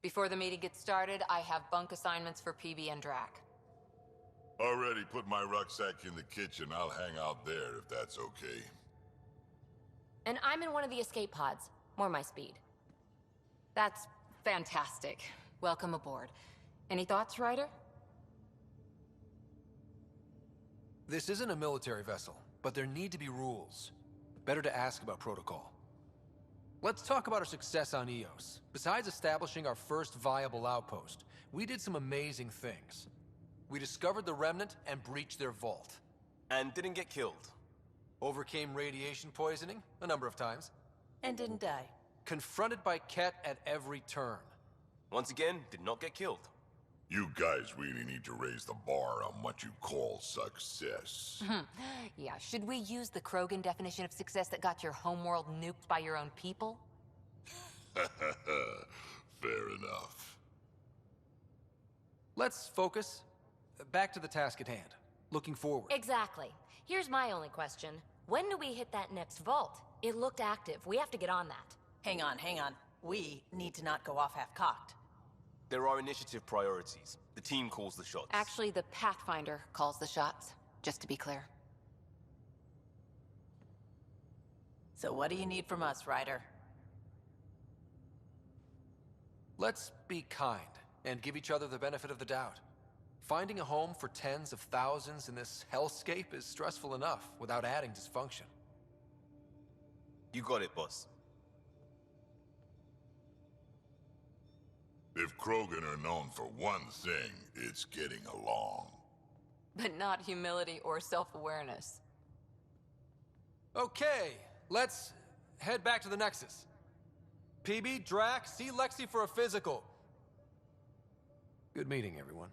Before the meeting gets started, I have bunk assignments for PB and Drac. Already put my rucksack in the kitchen. I'll hang out there if that's okay. And I'm in one of the escape pods. More my speed. That's fantastic. Welcome aboard. Any thoughts, Ryder? This isn't a military vessel, but there need to be rules. Better to ask about protocol. Let's talk about our success on Eos. Besides establishing our first viable outpost, we did some amazing things. We discovered the Remnant and breached their vault. And didn't get killed. Overcame radiation poisoning a number of times. And didn't die. Confronted by Ket at every turn. Once again, did not get killed. You guys really need to raise the bar on what you call success. Yeah, should we use the Krogan definition of success that got your homeworld nuked by your own people? Fair enough. Let's focus. Back to the task at hand. Looking forward. Exactly. Here's my only question. When do we hit that next vault? It looked active. We have to get on that. Hang on. We need to not go off half-cocked. There are initiative priorities. The team calls the shots. Actually, the Pathfinder calls the shots, just to be clear. So what do you need from us, Ryder? Let's be kind and give each other the benefit of the doubt. Finding a home for tens of thousands in this hellscape is stressful enough without adding dysfunction. You got it, boss. If Krogan are known for one thing, it's getting along. But not humility or self-awareness. Okay, let's head back to the Nexus. PB, Drac, see Lexi for a physical. Good meeting, everyone.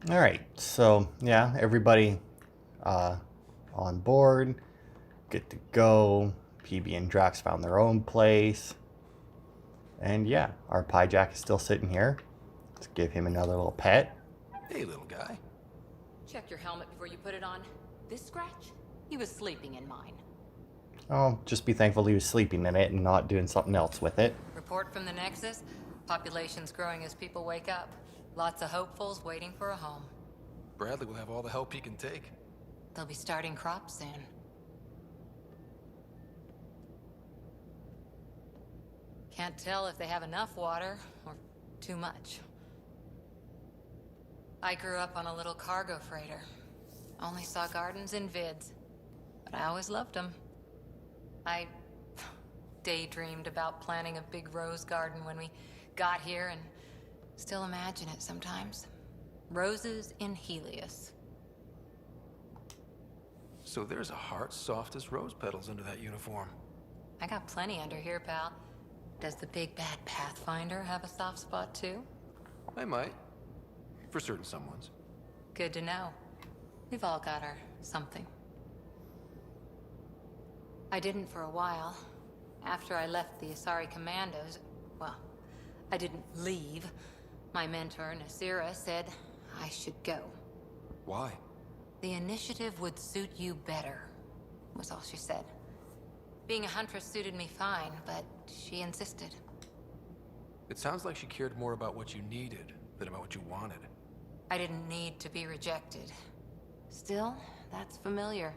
Alright, so yeah, everybody on board, good to go. PB and Drax found their own place. And yeah, our Pie Jack is still sitting here. Let's give him another little pet. Hey, little guy. Check your helmet before you put it on. This scratch? He was sleeping in mine. Oh, just be thankful he was sleeping in it and not doing something else with it. Report from the Nexus. Population's growing as people wake up. Lots of hopefuls waiting for a home. Bradley will have all the help he can take. They'll be starting crops soon. Can't tell if they have enough water or too much. I grew up on a little cargo freighter. Only saw gardens in vids, but I always loved them. I daydreamed about planting a big rose garden when we got here and still imagine it sometimes. Roses in Helios. So there's a heart soft as rose petals under that uniform. I got plenty under here, pal. Does the big bad Pathfinder have a soft spot too? I might. For certain someones. Good to know. We've all got our something. I didn't for a while. After I left the Asari Commandos, well, I didn't leave. My mentor, Nasira, said I should go. Why? The initiative would suit you better, was all she said. Being a huntress suited me fine, but she insisted. It sounds like she cared more about what you needed than about what you wanted. I didn't need to be rejected. Still, that's familiar.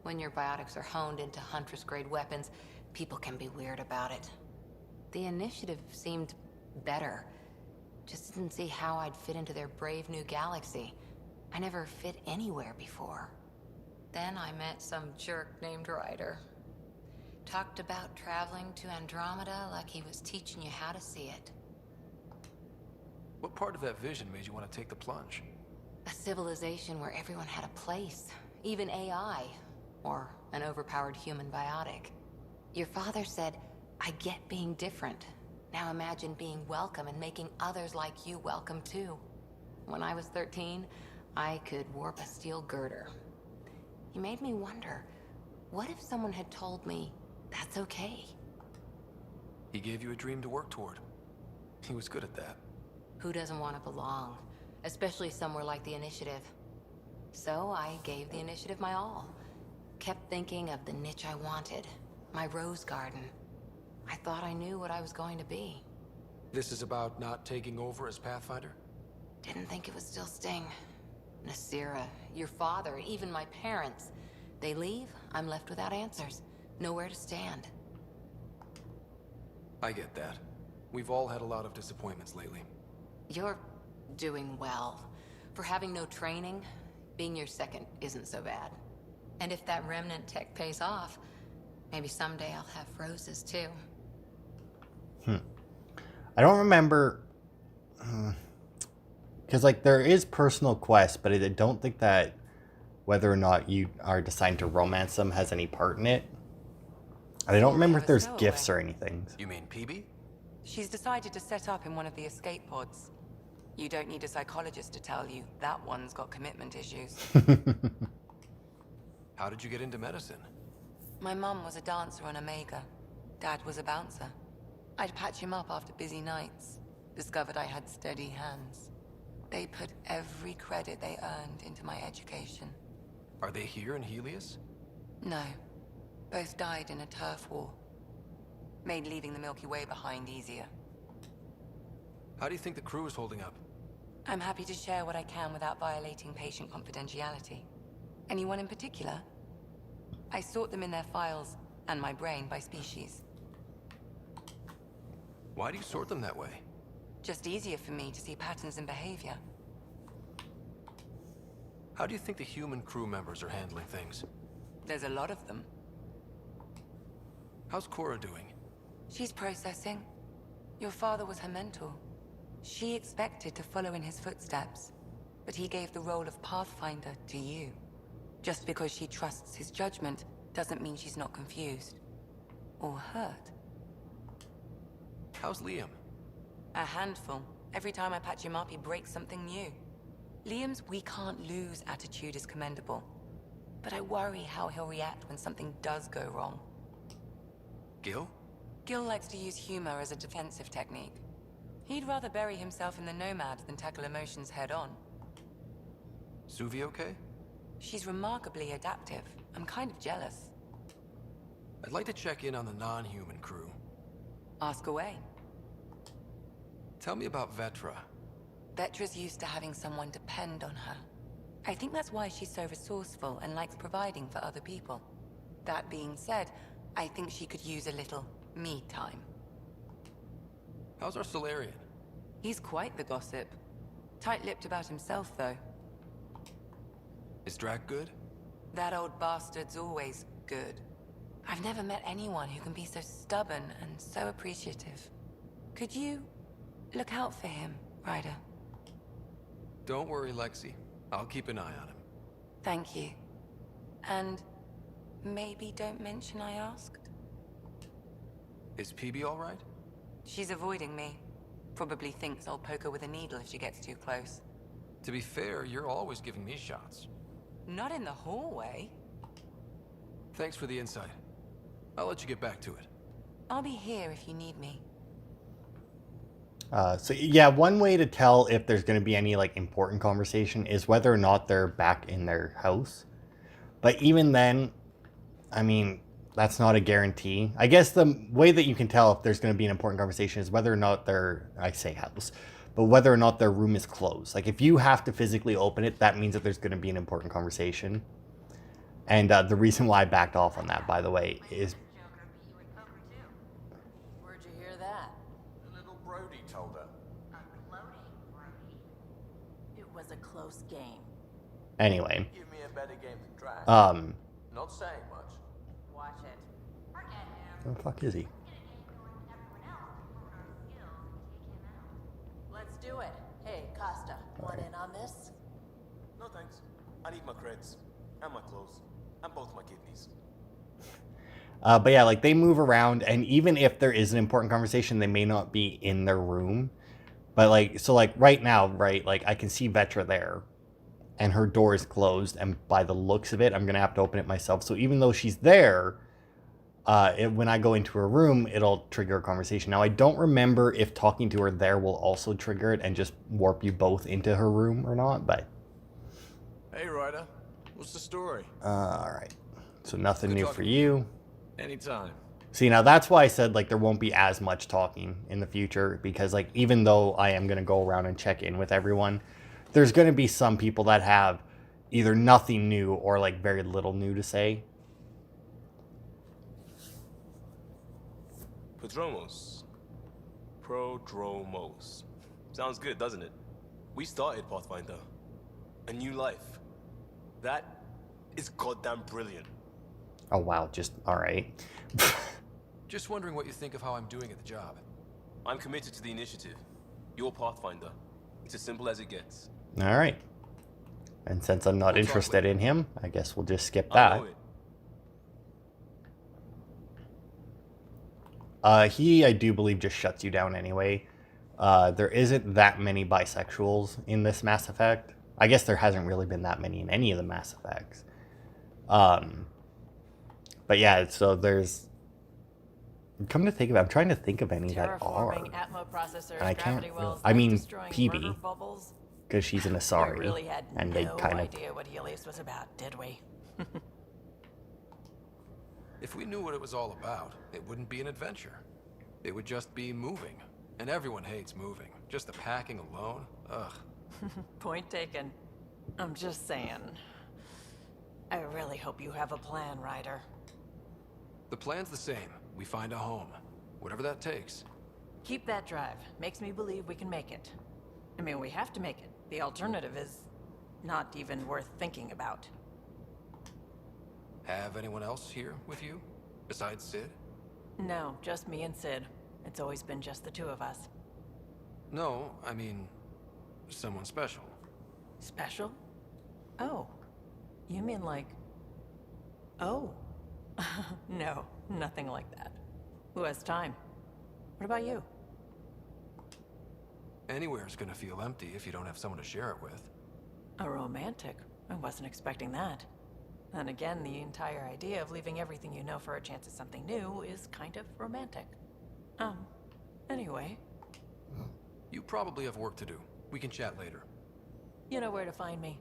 When your biotics are honed into Huntress-grade weapons, people can be weird about it. The initiative seemed better. Just didn't see how I'd fit into their brave new galaxy. I never fit anywhere before. Then I met some jerk named Ryder. Talked about traveling to Andromeda like he was teaching you how to see it. What part of that vision made you want to take the plunge? A civilization where everyone had a place, even AI, or an overpowered human biotic. Your father said, I get being different. Now imagine being welcome and making others like you welcome too. When I was 13, I could warp a steel girder. He made me wonder, what if someone had told me, that's okay? He gave you a dream to work toward. He was good at that. Who doesn't want to belong? Especially somewhere like the Initiative. So I gave the Initiative my all. Kept thinking of the niche I wanted. My rose garden. I thought I knew what I was going to be. This is about not taking over as Pathfinder? Didn't think it would still sting. Nasira, your father, even my parents. They leave, I'm left without answers. Nowhere to stand. I get that. We've all had a lot of disappointments lately. You're doing well. For having no training, being your second isn't so bad. And if that remnant tech pays off, maybe someday I'll have roses too. I don't remember... Because, like, there is personal quests, but I don't think that whether or not you are deciding to romance them has any part in it. And I don't remember if there's gifts or anything. You mean PB? She's decided to set up in one of the escape pods. You don't need a psychologist to tell you that one's got commitment issues. How did you get into medicine? My mum was a dancer on Omega. Dad was a bouncer. I'd patch him up after busy nights. Discovered I had steady hands. They put every credit they earned into my education. Are they here in Helios? No. Both died in a turf war. Made leaving the Milky Way behind easier. How do you think the crew is holding up? I'm happy to share what I can without violating patient confidentiality. Anyone in particular? I sort them in their files, and my brain, by species. Why do you sort them that way? Just easier for me to see patterns in behavior. How do you think the human crew members are handling things? There's a lot of them. How's Cora doing? She's processing. Your father was her mentor. She expected to follow in his footsteps, but he gave the role of Pathfinder to you. Just because she trusts his judgment doesn't mean she's not confused. Or hurt. How's Liam? A handful. Every time I patch him up, he breaks something new. Liam's "we can't lose" attitude is commendable. But I worry how he'll react when something does go wrong. Gil? Gil likes to use humor as a defensive technique. He'd rather bury himself in the Nomad than tackle emotions head-on. Suvi okay? She's remarkably adaptive. I'm kind of jealous. I'd like to check in on the non-human crew. Ask away. Tell me about Vetra. Vetra's used to having someone depend on her. I think that's why she's so resourceful and likes providing for other people. That being said, I think she could use a little me time. How's our Solarian? He's quite the gossip. Tight-lipped about himself, though. Is Drac good? That old bastard's always good. I've never met anyone who can be so stubborn and so appreciative. Could you look out for him, Ryder? Don't worry, Lexi. I'll keep an eye on him. Thank you. And maybe don't mention I asked? Is PB all right? She's avoiding me. Probably thinks I'll poke her with a needle if she gets too close. To be fair, you're always giving me shots. Not in the hallway. Thanks for the insight. I'll let you get back to it. I'll be here if you need me. So yeah, one way to tell if there's going to be any like important conversation is whether or not they're back in their house. But even then, I mean, that's not a guarantee. I guess the way that you can tell if there's going to be an important conversation is whether or not I say house, but whether or not their room is closed. Like if you have to physically open it, that means that there's going to be an important conversation. And the reason why I backed off on that, by the way, is... Where'd you hear that? The little Brody told her. It was a close game. Anyway. Give me a better game than Drac. Not saying much. Watch it. Where the fuck is he? Let's do it. Hey, Costa, want in on this? No thanks. I need my creds. And my clothes. And both my kidneys. But yeah, like they move around, and even if there is an important conversation, they may not be in their room. But like, so like right now, right, like I can see Vetra there, and her door is closed, and by the looks of it, I'm gonna have to open it myself. So even though she's there, when I go into her room, it'll trigger a conversation. Now I don't remember if talking to her there will also trigger it and just warp you both into her room or not, but... Hey Ryder, what's the story? Alright, so nothing Good new talking for to you. Anytime. See, now that's why I said, like, there won't be as much talking in the future, because, like, even though I am going to go around and check in with everyone, there's going to be some people that have either nothing new or, like, very little new to say. Prodromos. Sounds good, doesn't it? We started Pathfinder. A new life. That is goddamn brilliant. Oh, wow. Just, all right. Just wondering what you think of how I'm doing at the job. I'm committed to the initiative. You're Pathfinder. It's as simple as it gets. All right. And since I'm not We'll talk interested later. in him, I guess we'll just skip I that. know it. He, I do believe, just shuts you down anyway. There isn't that many bisexuals in this Mass Effect. I guess there hasn't really been that many in any of the Mass Effects. But yeah, so there's... Come to think of it, I'm trying to think of any that are. Terraforming Atmo processors, And I can't gravity really- wells, I mean, destroying PB. murder bubbles. Because she's an We Asari. really had and no they kind of... idea what Helios was about, did we? If we knew what it was all about, it wouldn't be an adventure. It would just be moving. And everyone hates moving. Just the packing alone, ugh. Point taken. I'm just saying. I really hope you have a plan, Ryder. The plan's the same. We find a home. Whatever that takes. Keep that drive. Makes me believe we can make it. I mean, we have to make it. The alternative is not even worth thinking about. Have anyone else here with you? Besides Sid? No, just me and Sid. It's always been just the two of us. No, I mean... someone special. Special? Oh. You mean like... Oh. No, nothing like that. Who has time? What about you? Anywhere's gonna feel empty if you don't have someone to share it with. A romantic? I wasn't expecting that. And again, the entire idea of leaving everything you know for a chance at something new is kind of romantic. Anyway. You probably have work to do. We can chat later. You know where to find me.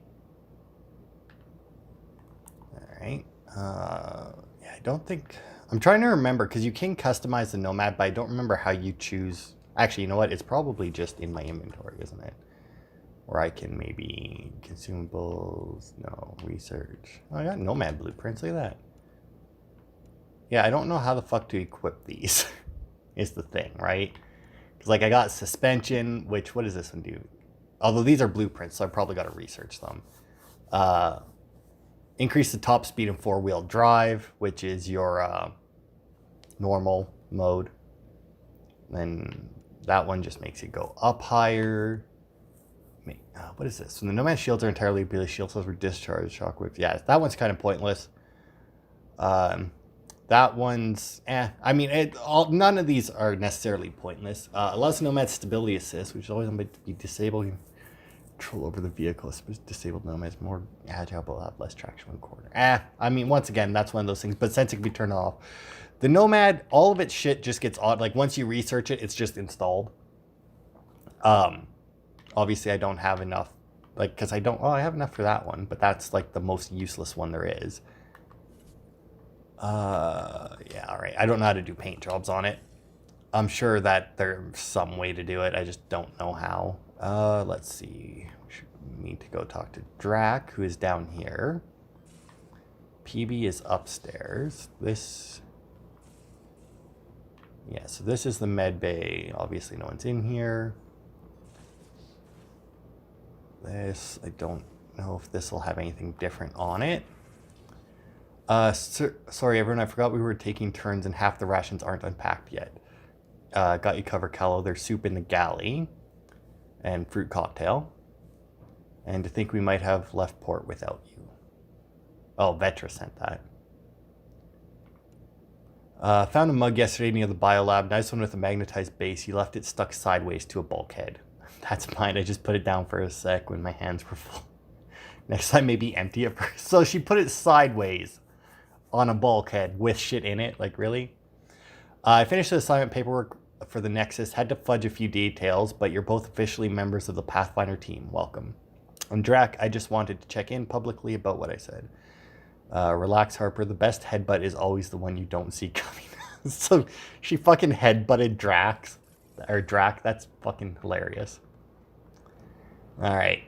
Alright. Yeah, I don't think... I'm trying to remember, because you can customize the Nomad, but I don't remember how you choose... Actually, you know what? It's probably just in my inventory, isn't it? Or I can maybe... Consumables... No, research... Oh, I got Nomad blueprints, look at that. Yeah, I don't know how the fuck to equip these, is the thing, right? Because, like, I got suspension, which... What does this one do? Although these are blueprints, so I probably got to research them. Increase the top speed in 4-wheel drive, which is your normal mode. Then that one just makes it go up higher. What is this? When the Nomad shields are entirely ability shield cells were discharged, shockwaves. Yeah, that one's kind of pointless. That one's I mean, none of these are necessarily pointless. Allows Nomad stability assist, which is always going to be disabled. Control over the vehicle. Disabled Nomads more agile, but will have less traction one corner. I mean, once again, that's one of those things. But since it can be turned off, the Nomad, all of its shit just gets odd. Like once you research it, it's just installed. Obviously, I don't have enough, like, because I don't. Well, I have enough for that one, but that's like the most useless one there is. Yeah, all right. I don't know how to do paint jobs on it. I'm sure that there's some way to do it. I just don't know how. Let's see. We need to go talk to Drac, who is down here. PB is upstairs. This... Yeah, so this is the med bay. Obviously, no one's in here. This, I don't know if this will have anything different on it. Sorry, everyone, I forgot we were taking turns and half the rations aren't unpacked yet. Got you covered, Callow. There's soup in the galley. And fruit cocktail. And to think we might have left port without you. Oh, Vetra sent that. Found a mug yesterday near the biolab. Nice one with a magnetized base. You left it stuck sideways to a bulkhead. That's mine. I just put it down for a sec when my hands were full. Next time maybe empty it first. So she put it sideways on a bulkhead with shit in it. Like, really? I finished the assignment paperwork for the Nexus. Had to fudge a few details, but you're both officially members of the Pathfinder team. Welcome. And Drac, I just wanted to check in publicly about what I said. Relax, Harper. The best headbutt is always the one you don't see coming. So she fucking headbutted Drax. Or Drac. That's fucking hilarious. Alright.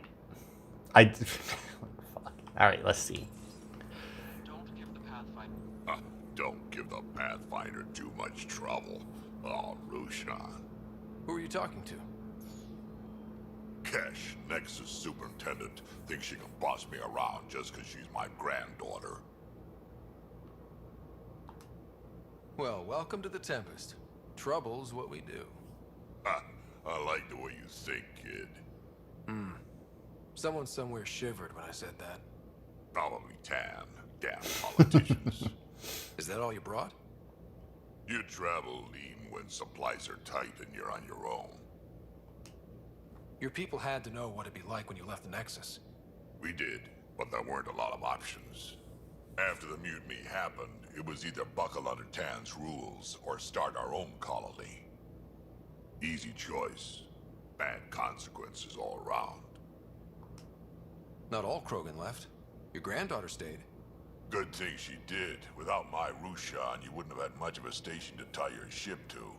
Fuck. Alright, let's see. Don't give the Pathfinder too much trouble. Oh, Rushan. Who are you talking to? Kesh, Nexus superintendent, thinks she can boss me around just because she's my granddaughter. Well, welcome to the Tempest. Trouble's what we do. Ha, I like the way you think, kid. Someone somewhere shivered when I said that. Probably Tan. Damn politicians. Is that all you brought? You travel lean when supplies are tight and you're on your own. Your people had to know what it'd be like when you left the Nexus. We did, but there weren't a lot of options. After the mutiny happened, it was either buckle under Tan's rules or start our own colony. Easy choice. Bad consequences all around. Not all Krogan left. Your granddaughter stayed. Good thing she did. Without my Rushan, you wouldn't have had much of a station to tie your ship to.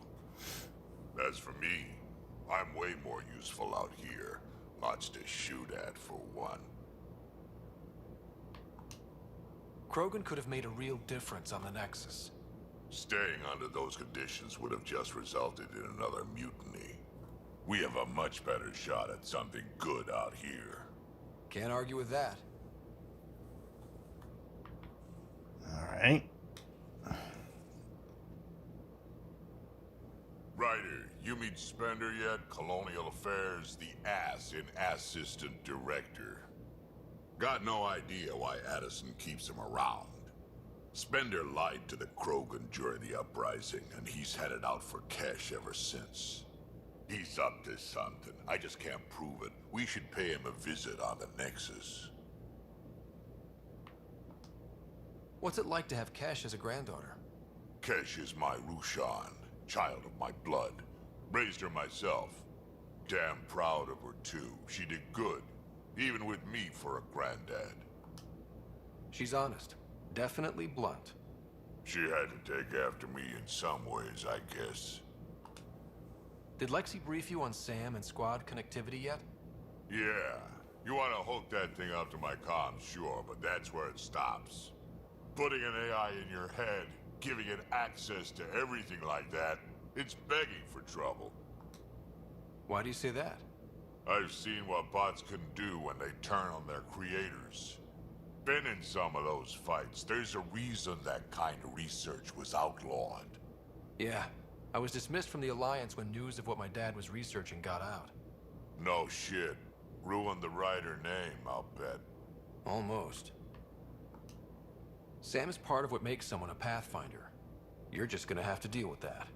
As for me, I'm way more useful out here. Lots to shoot at, for one. Krogan could have made a real difference on the Nexus. Staying under those conditions would have just resulted in another mutiny. We have a much better shot at something good out here. Can't argue with that. Alright. Ryder, you meet Spender yet? Colonial Affairs, the ass in Assistant Director. Got no idea why Addison keeps him around. Spender lied to the Krogan during the uprising, and he's headed out for Kesh ever since. He's up to something. I just can't prove it. We should pay him a visit on the Nexus. What's it like to have Kesh as a granddaughter? Kesh is my Rushan, child of my blood. Raised her myself. Damn proud of her too. She did good, even with me for a granddad. She's honest. Definitely blunt. She had to take after me in some ways, I guess. Did Lexi brief you on Sam and squad connectivity yet? Yeah. You want to hook that thing up to my comms, sure, but that's where it stops. Putting an AI in your head, giving it access to everything like that, it's begging for trouble. Why do you say that? I've seen what bots can do when they turn on their creators. Been in some of those fights. There's a reason that kind of research was outlawed. Yeah. I was dismissed from the Alliance when news of what my dad was researching got out. No shit. Ruined the Ryder name, I'll bet. Almost. Sam is part of what makes someone a Pathfinder. You're just gonna have to deal with that.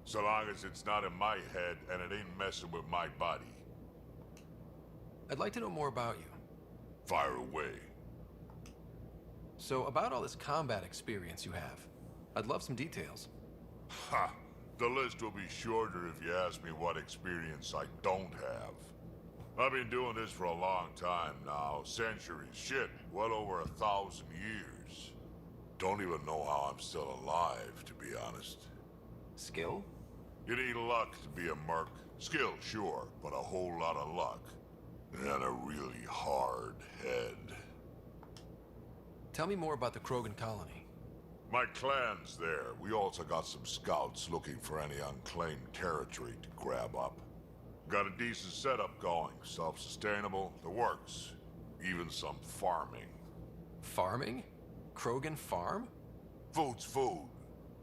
So long as it's not in my head and it ain't messing with my body. I'd like to know more about you. Fire away. So, about all this combat experience you have, I'd love some details. Ha! The list will be shorter if you ask me what experience I don't have. I've been doing this for a long time now. Centuries. Shit, well over 1,000 years. Don't even know how I'm still alive, to be honest. Skill? You need luck to be a merc. Skill, sure, but a whole lot of luck. And a really hard head. Tell me more about the Krogan colony. My clan's there. We also got some scouts looking for any unclaimed territory to grab up. Got a decent setup going. Self-sustainable, the works. Even some farming. Farming? Krogan farm? Food's food.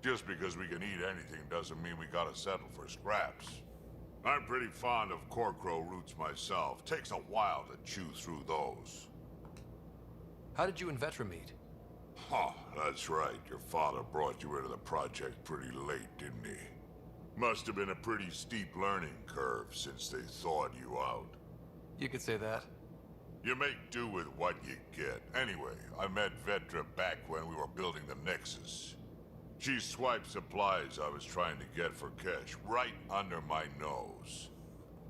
Just because we can eat anything doesn't mean we gotta settle for scraps. I'm pretty fond of Corcrow roots myself. Takes a while to chew through those. How did you and Vetra meet? Huh, that's right. Your father brought you into the project pretty late, didn't he? Must have been a pretty steep learning curve since they thawed you out. You could say that. You make do with what you get. Anyway, I met Vetra back when we were building the Nexus. She swiped supplies I was trying to get for Kesh right under my nose.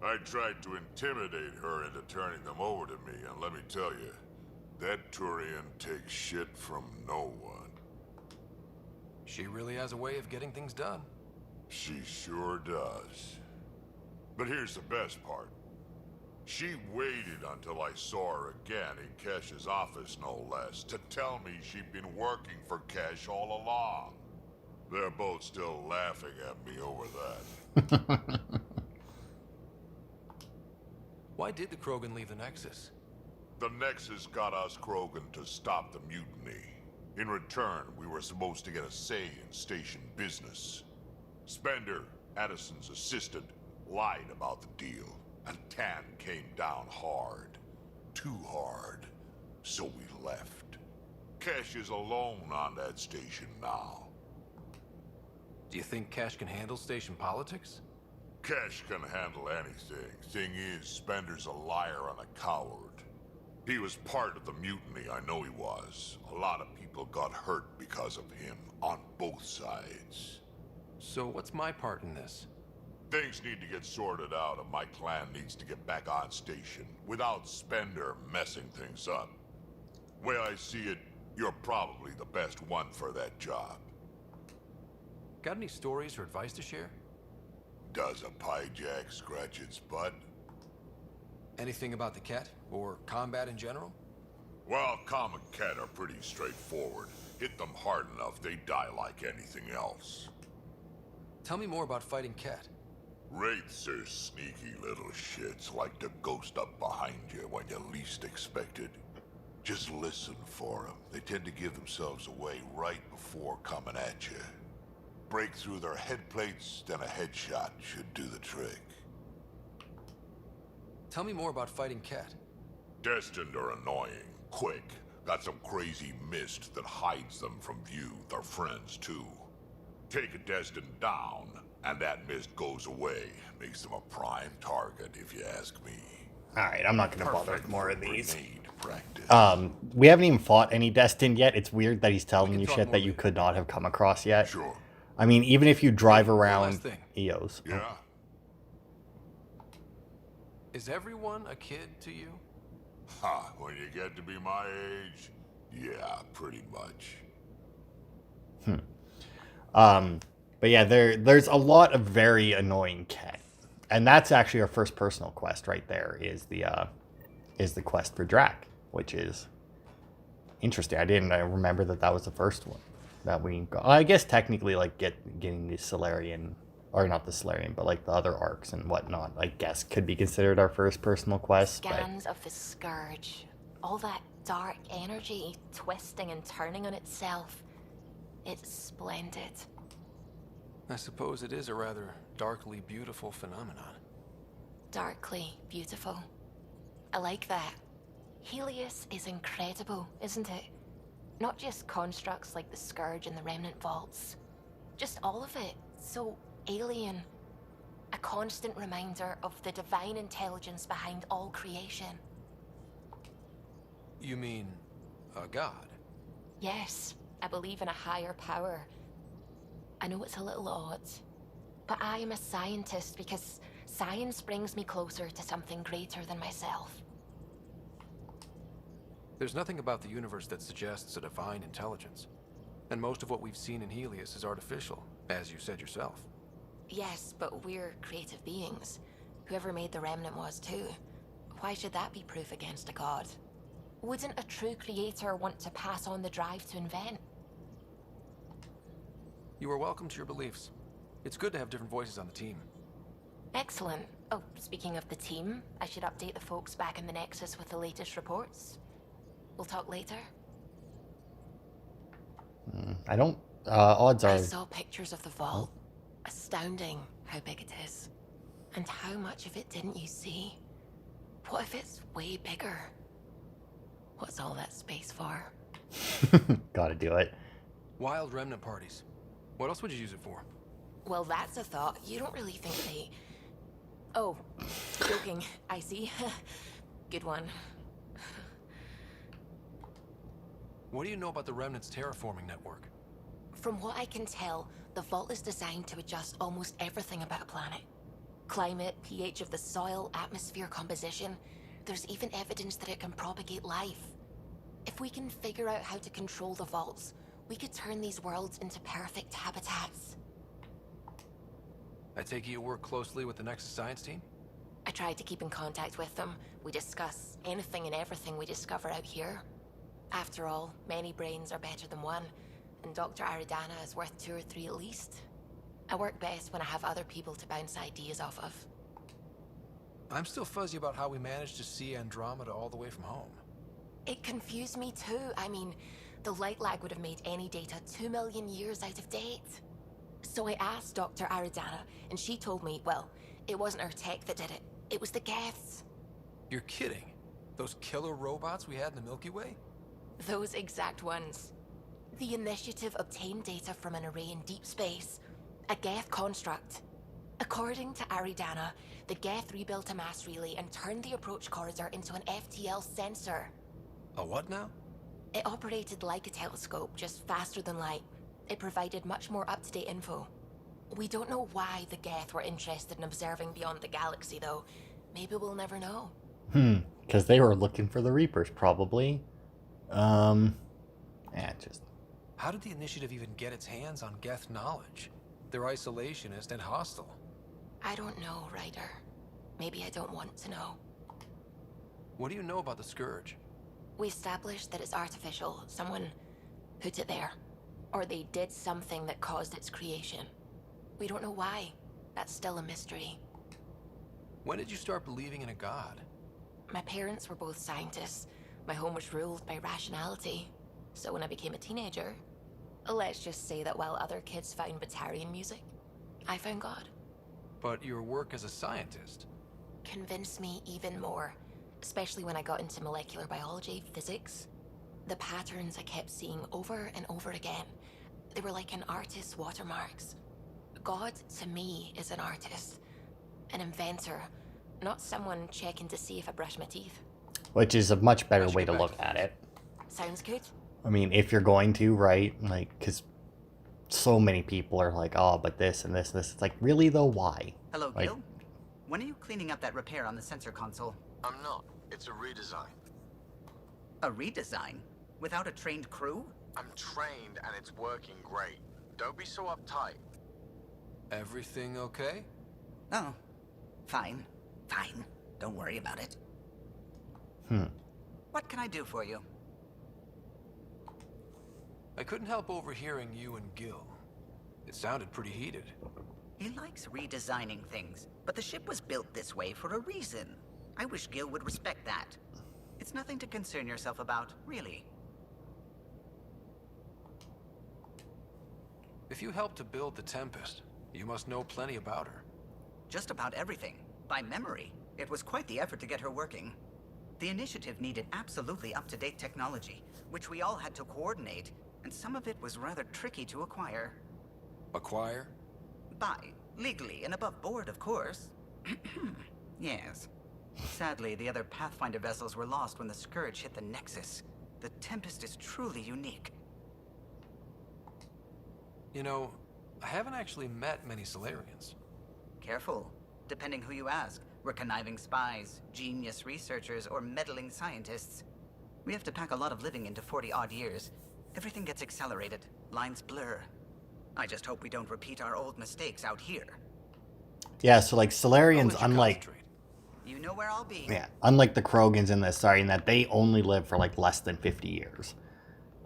I tried to intimidate her into turning them over to me, and let me tell you, that Turian takes shit from no one. She really has a way of getting things done. She sure does. But here's the best part. She waited until I saw her again in Kesh's office, no less, to tell me she'd been working for Kesh all along. They're both still laughing at me over that. Why did the Krogan leave the Nexus? The Nexus got us Krogan to stop the mutiny. In return, we were supposed to get a say in station business. Spender, Addison's assistant, lied about the deal, and Tan came down hard. Too hard. So we left. Kesh is alone on that station now. Do you think Kesh can handle station politics? Kesh can handle anything. Thing is, Spender's a liar and a coward. He was part of the mutiny, I know he was. A lot of people got hurt because of him, on both sides. So what's my part in this? Things need to get sorted out and my clan needs to get back on station, without Spender messing things up. Way I see it, you're probably the best one for that job. Got any stories or advice to share? Does a pyjak scratch its butt? Anything about the Ket, or combat in general? Well, common Ket are pretty straightforward. Hit them hard enough, they die like anything else. Tell me more about fighting Ket. Wraiths are sneaky little shits, like to ghost up behind you when you least expect it. Just listen for them. They tend to give themselves away right before coming at you. Break through their head plates, then a headshot should do the trick. Tell me more about fighting Ket. Destined are annoying, quick. Got some crazy mist that hides them from view, their friends too. Take a Destined down, and that mist goes away. Makes them a prime target, if you ask me. Alright, I'm not gonna bother with Perfect more for of these. grenade practice. We haven't even fought any Destined yet. It's weird that he's telling can you talk shit more that you later. could not have come across yet. Sure. I mean, even if you drive One around last thing. EOS. Yeah? Is everyone a kid to you? Ha, when you get to be my age, yeah, pretty much. But yeah, there's a lot of very annoying Ket. And that's actually our first personal quest right there, is the quest for Drac, which is interesting. I didn't remember that was the first one that we got. I guess technically, like, getting the Solarian, or not the Solarian, but like the other arcs and whatnot, I guess could be considered our first personal quest. Scans of the Scourge. All that dark energy twisting and turning on itself. It's splendid. I suppose it is a rather darkly beautiful phenomenon. Darkly beautiful. I like that. Helios is incredible, isn't it? Not just constructs like the Scourge and the Remnant Vaults. Just all of it. So alien. A constant reminder of the divine intelligence behind all creation. You mean a god? Yes, I believe in a higher power. I know it's a little odd, but I am a scientist because science brings me closer to something greater than myself. There's nothing about the universe that suggests a divine intelligence. And most of what we've seen in Helios is artificial, as you said yourself. Yes, but we're creative beings. Whoever made the Remnant was too. Why should that be proof against a god? Wouldn't a true creator want to pass on the drive to invent? You are welcome to your beliefs. It's good to have different voices on the team. Excellent. Oh, speaking of the team, I should update the folks back in the Nexus with the latest reports. We'll talk later. I don't. Odds I are. saw pictures of the vault. Astounding how big it is. And how much of it didn't you see? What if it's way bigger? What's all that space for? Gotta do it. Wild remnant parties. What else would you use it for? Well, that's a thought. You don't really think they... Oh, joking. I see. Good one. What do you know about the Remnant's terraforming network? From what I can tell, the vault is designed to adjust almost everything about a planet. Climate, pH of the soil, atmosphere composition. There's even evidence that it can propagate life. If we can figure out how to control the vaults, We could turn these worlds into perfect habitats. I take it you work closely with the Nexus science team? I tried to keep in contact with them. We discuss anything and everything we discover out here. After all, many brains are better than one, and Dr. Aridana is worth 2 or 3 at least. I work best when I have other people to bounce ideas off of. I'm still fuzzy about how we managed to see Andromeda all the way from home. It confused me too. I mean, the light lag would have made any data 2 million years out of date. So I asked Dr. Aridana, and she told me, well, it wasn't her tech that did it. It was the Geths. You're kidding? Those killer robots we had in the Milky Way? Those exact ones. The initiative obtained data from an array in deep space. A Geth construct. According to Aridana, the Geth rebuilt a mass relay and turned the approach corridor into an FTL sensor. A what now? It operated like a telescope, just faster than light. It provided much more up-to-date info. We don't know why the Geth were interested in observing beyond the galaxy, though. Maybe we'll never know. Because they were looking for the Reapers, probably. Just... How did the Initiative even get its hands on Geth knowledge? They're isolationist and hostile. I don't know, Ryder. Maybe I don't want to know. What do you know about the Scourge? We established that it's artificial. Someone put it there. Or they did something that caused its creation. We don't know why. That's still a mystery. When did you start believing in a god? My parents were both scientists. My home was ruled by rationality. So when I became a teenager, let's just say that while other kids found Batarian music, I found God. But your work as a scientist? Convinced me even more, especially when I got into molecular biology, physics. The patterns I kept seeing over and over again, they were like an artist's watermarks. God, to me, is an artist. An inventor, not someone checking to see if I brush my teeth. Which is a much better way to look at it. Sounds good? I mean, if you're going to, right? Like, because so many people are like, oh, but this and this and this. It's like, really, though? Why? Hello, like, Gil? When are you cleaning up that repair on the sensor console? I'm not. It's a redesign. A redesign? Without a trained crew? I'm trained and it's working great. Don't be so uptight. Everything okay? Oh, fine. Fine. Don't worry about it. What can I do for you? I couldn't help overhearing you and Gil. It sounded pretty heated. He likes redesigning things, but the ship was built this way for a reason. I wish Gil would respect that. It's nothing to concern yourself about, really. If you helped to build the Tempest, you must know plenty about her. Just about everything. By memory. It was quite the effort to get her working. The initiative needed absolutely up-to-date technology, which we all had to coordinate, and some of it was rather tricky to acquire. Acquire? Buy. Legally and above board, of course. Yes. Sadly, the other Pathfinder vessels were lost when the Scourge hit the Nexus. The Tempest is truly unique. You know, I haven't actually met many Solarians. Careful. Depending who you ask, we're conniving spies, genius researchers, or meddling scientists. We have to pack a lot of living into 40-odd years. Everything gets accelerated. Lines blur. I just hope we don't repeat our old mistakes out here. Yeah, so like Solarians, unlike... You know where I'll be. Yeah, unlike the Krogans in this, sorry, in that they only live for like less than 50 years.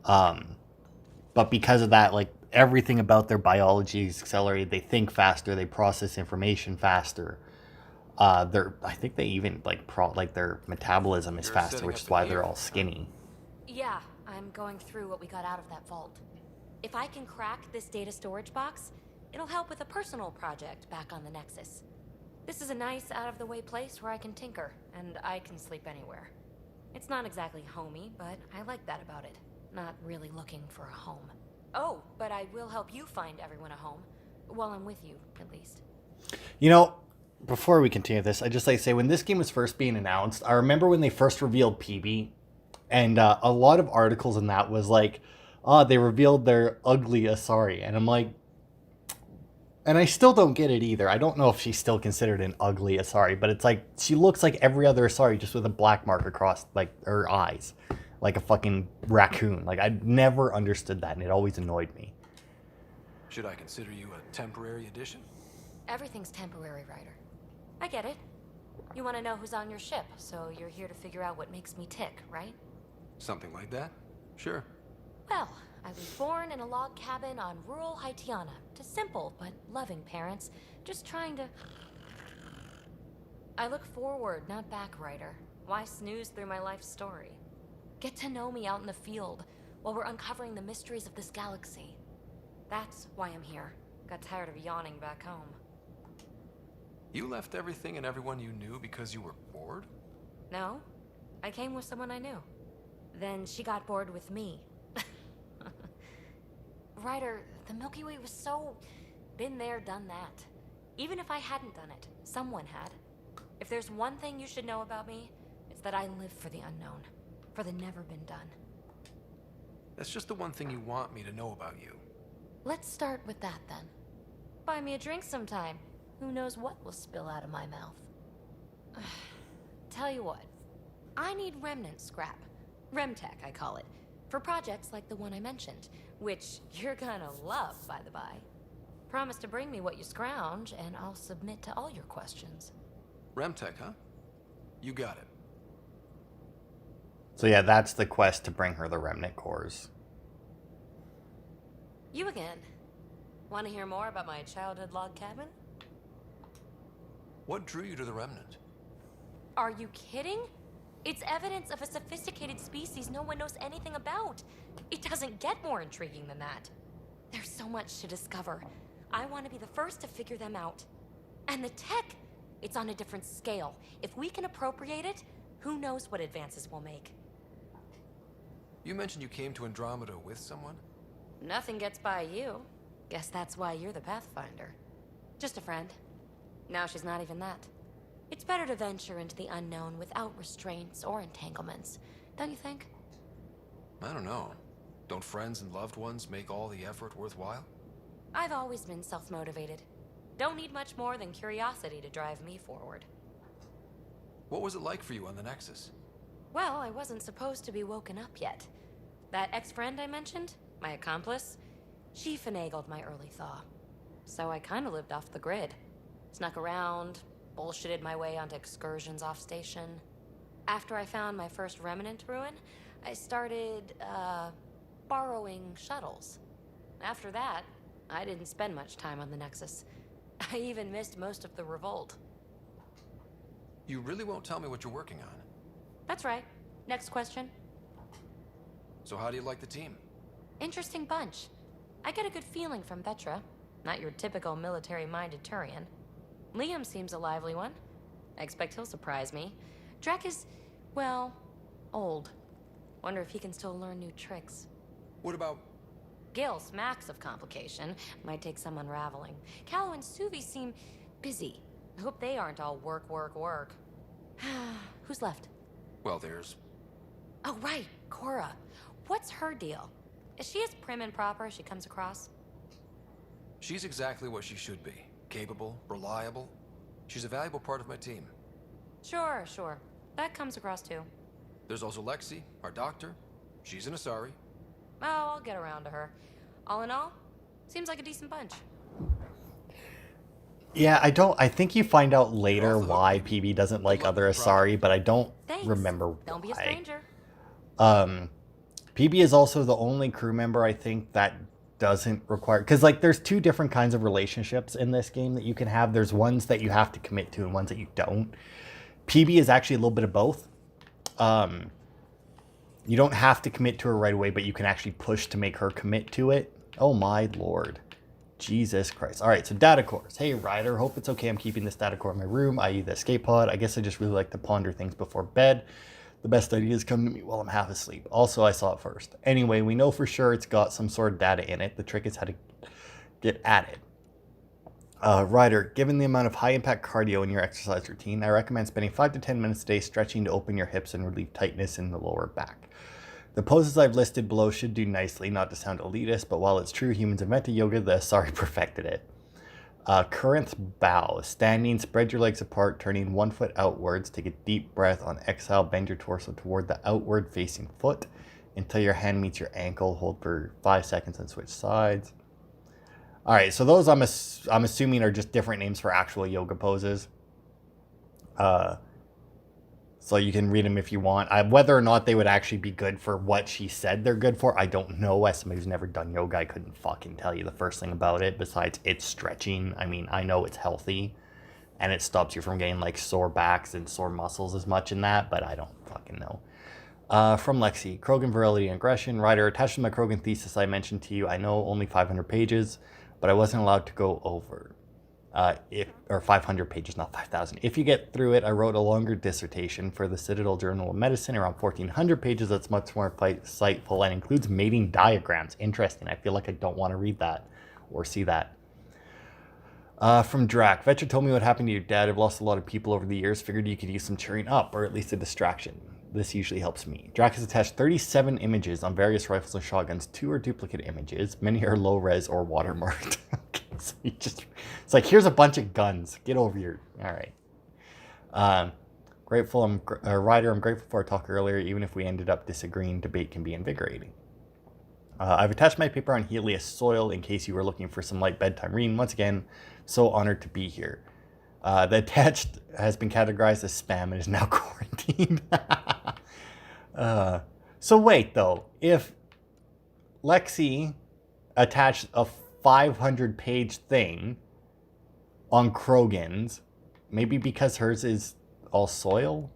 But because of that, like everything about their biology is accelerated. They think faster. They process information faster. I think they even like their metabolism is faster, which is why they're all skinny. Yeah, I'm going through what we got out of that vault. If I can crack this data storage box, it'll help with a personal project back on the Nexus. This is a nice, out-of-the-way place where I can tinker, and I can sleep anywhere. It's not exactly homey, but I like that about it. Not really looking for a home. Oh, but I will help you find everyone a home. While I'm with you, at least. You know, before we continue this, I just like to say, when this game was first being announced, I remember when they first revealed PB, and a lot of articles in that was like, they revealed their ugly Asari, and I'm like, and I still don't get it either. I don't know if she's still considered an ugly Asari, but it's like, she looks like every other Asari, just with a black mark across, like, her eyes. like a fucking raccoon. Like, I never understood that, and it always annoyed me. Should I consider you a temporary addition? Everything's temporary, Ryder. I get it. You want to know who's on your ship, so you're here to figure out what makes me tick, right? Something like that? Sure. Well, I was born in a log cabin on rural Haitiana to simple but loving parents, just trying to... I look forward, not back, Ryder. Why snooze through my life story? Get to know me out in the field while we're uncovering the mysteries of this galaxy. That's why I'm here. Got tired of yawning back home. You left everything and everyone you knew because you were bored? No, I came with someone I knew. Then she got bored with me. Ryder, the Milky Way was so... been there, done that. Even if I hadn't done it, someone had. If there's one thing you should know about me, it's that I live for the unknown. For the never been done. That's just the one thing you want me to know about you. Let's start with that then. Buy me a drink sometime. Who knows what will spill out of my mouth. Tell you what, I need remnant scrap. Remtech, I call it. For projects like the one I mentioned, which you're gonna love, by the by. Promise to bring me what you scrounge, and I'll submit to all your questions. Remtech, huh? You got it. So yeah, that's the quest to bring her the remnant cores. You again. Want to hear more about my childhood log cabin? What drew you to the remnant? Are you kidding? It's evidence of a sophisticated species no one knows anything about. It doesn't get more intriguing than that. There's so much to discover. I want to be the first to figure them out. And the tech, it's on a different scale. If we can appropriate it, who knows what advances we'll make. You mentioned you came to Andromeda with someone? Nothing gets by you. Guess that's why you're the Pathfinder. Just a friend. Now she's not even that. It's better to venture into the unknown without restraints or entanglements, don't you think? I don't know. Don't friends and loved ones make all the effort worthwhile? I've always been self-motivated. Don't need much more than curiosity to drive me forward. What was it like for you on the Nexus? Well, I wasn't supposed to be woken up yet. That ex-friend I mentioned, my accomplice, she finagled my early thaw. So I kind of lived off the grid. Snuck around, bullshitted my way onto excursions off station. After I found my first remnant ruin, I started, borrowing shuttles. After that, I didn't spend much time on the Nexus. I even missed most of the revolt. You really won't tell me what you're working on? That's right. Next question. So how do you like the team? Interesting bunch. I get a good feeling from Vetra. Not your typical military-minded Turian. Liam seems a lively one. I expect he'll surprise me. Drek is, well, old. Wonder if he can still learn new tricks. What about... Gil smacks of complication. Might take some unraveling. Callow and Suvi seem busy. I hope they aren't all work, work, work. Who's left? Well, there's... Oh, right, Cora. What's her deal? Is she as prim and proper as she comes across? She's exactly what she should be. Capable, reliable. She's a valuable part of my team. Sure, sure. That comes across too. There's also Lexi, our doctor. She's an Asari. Oh, I'll get around to her. All in all, seems like a decent bunch. Yeah, I think you find out later why PB doesn't like other Asari, but I don't remember why. Don't be a stranger. PB is also the only crew member I think that doesn't require, because like there's two different kinds of relationships in this game that you can have. There's ones that you have to commit to and ones that you don't. PB is actually a little bit of both. You don't have to commit to her right away, but you can actually push to make her commit to it. Oh my lord. Jesus Christ. All right, so data cores. Hey, Ryder, hope it's okay I'm keeping this data core in my room, i.e. the escape pod. I guess I just really like to ponder things before bed. The best ideas come to me while I'm half asleep. Also, I saw it first. Anyway, we know for sure it's got some sort of data in it. The trick is how to get at it. Ryder, given the amount of high-impact cardio in your exercise routine, I recommend spending 5 to 10 minutes a day stretching to open your hips and relieve tightness in the lower back. The poses I've listed below should do nicely, not to sound elitist, but while it's true humans invented yoga, the Asari perfected it. Current bow. Standing, spread your legs apart, turning 1 foot outwards. Take a deep breath. On exhale, bend your torso toward the outward facing foot until your hand meets your ankle. Hold for 5 seconds and switch sides. All right, so those I'm assuming are just different names for actual yoga poses. So you can read them if you want. Whether or not they would actually be good for what she said they're good for, I don't know. As somebody who's never done yoga, I couldn't fucking tell you the first thing about it, besides it's stretching. I mean, I know it's healthy, and it stops you from getting, like, sore backs and sore muscles as much in that, but I don't fucking know. From Lexi, Krogan Virility and Aggression. Writer, attached to my Krogan thesis I mentioned to you, I know only 500 pages, but I wasn't allowed to go over. 500 pages, not 5,000. If you get through it, I wrote a longer dissertation for the Citadel Journal of Medicine, around 1,400 pages. That's much more insightful and includes mating diagrams. Interesting. I feel like I don't want to read that or see that. From Drac, Vetra told me what happened to your dad. I've lost a lot of people over the years. Figured you could use some cheering up, or at least a distraction. This usually helps me. Drac has attached 37 images on various rifles and shotguns. 2 are duplicate images. Many are low res or watermarked. Okay, so it's like, here's a bunch of guns. Get over here. All right. Ryder, I'm grateful for our talk earlier. Even if we ended up disagreeing, debate can be invigorating. I've attached my paper on Helios soil in case you were looking for some light bedtime reading. Once again, so honored to be here. The attached has been categorized as spam and is now quarantined. So wait, though. If Lexi attached a 500-page thing on Krogans, maybe because hers is all soil?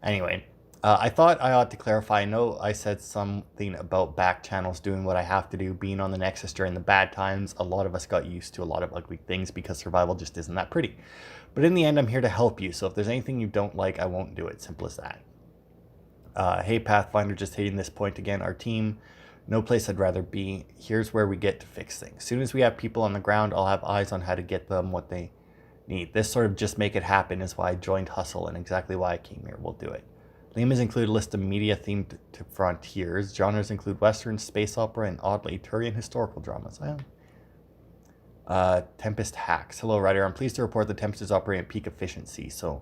Anyway, I thought I ought to clarify. I know I said something about back channels doing what I have to do, being on the Nexus during the bad times. A lot of us got used to a lot of ugly things because survival just isn't that pretty. But in the end, I'm here to help you, so if there's anything you don't like, I won't do it. Simple as that. Hey, Pathfinder, just hitting this point again. Our team, no place I'd rather be. Here's where we get to fix things. As soon as we have people on the ground, I'll have eyes on how to get them what they need. This sort of just make it happen is why I joined Hustle and exactly why I came here. We'll do it. Liam include a list of media themed to frontiers. Genres include Western, space opera, and oddly Turian historical dramas. Tempest hacks. Hello, Ryder. I'm pleased to report the Tempest is operating at peak efficiency. So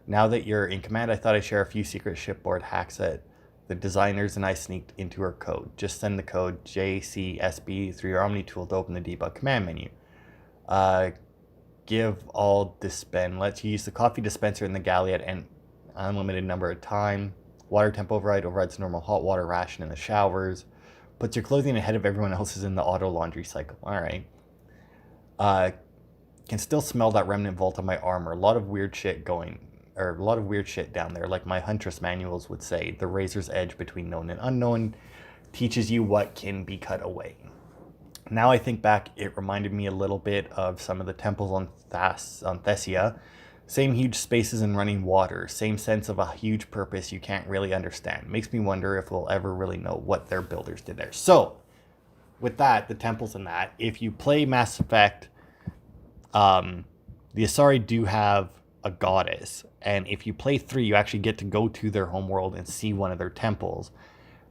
now that you're in command, I thought I'd share a few secret shipboard hacks that the designers and I sneaked into her code. Just send the code JCSB through your Omni tool to open the debug command menu. Give all dispense. Let's use the coffee dispenser in the galley at an unlimited number of time. Water temp overrides normal hot water ration in the showers. Puts your clothing ahead of everyone else's in the auto laundry cycle. All right. Can still smell that remnant vault on my armor. A lot of weird shit down there. Like my Huntress manuals would say, the razor's edge between known and unknown teaches you what can be cut away. Now I think back, it reminded me a little bit of some of the temples on Thessia. Same huge spaces and running water. Same sense of a huge purpose you can't really understand. Makes me wonder if we'll ever really know what their builders did there. So, with that, the temples and that, if you play Mass Effect, the Asari do have a goddess. And if you play 3, you actually get to go to their homeworld and see one of their temples.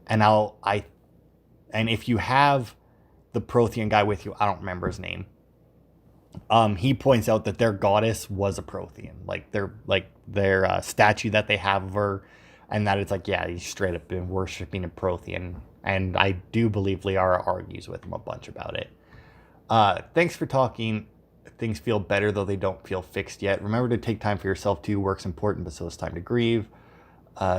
And if you have the Prothean guy with you, I don't remember his name. He points out that their goddess was a Prothean, like their statue that they have of her, and that it's like, yeah, he's straight up been worshiping a Prothean, and I do believe Liara argues with him a bunch about it. Thanks for talking. Things feel better, though they don't feel fixed yet. Remember to take time for yourself too. Work's important, but so is time to grieve.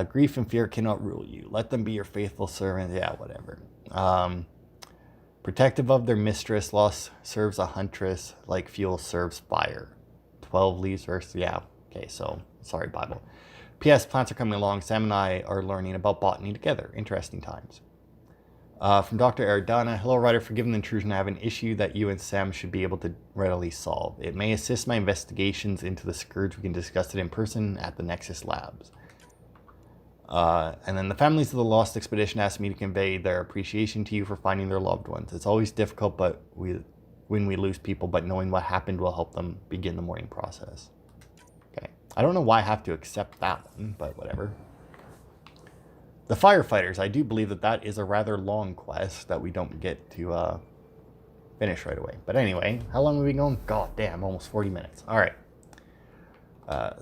Grief and fear cannot rule you. Let them be your faithful servant. Yeah, whatever. Protective of their mistress, loss serves a huntress like fuel serves fire. 12 leaves verse. Yeah. Okay, so sorry, Bible. P.S. Plants are coming along. Sam and I are learning about botany together. Interesting times. From Dr. Aridana. Hello, Ryder. Forgive the intrusion. I have an issue that you and Sam should be able to readily solve. It may assist my investigations into the Scourge. We can discuss it in person at the Nexus Labs. And then the families of the Lost Expedition asked me to convey their appreciation to you for finding their loved ones. It's always difficult when we lose people, but knowing what happened will help them begin the mourning process. Okay. I don't know why I have to accept that one, but whatever. The firefighters. I do believe that is a rather long quest that we don't get to finish right away. But anyway, how long have we been going? God damn, almost 40 minutes. All right.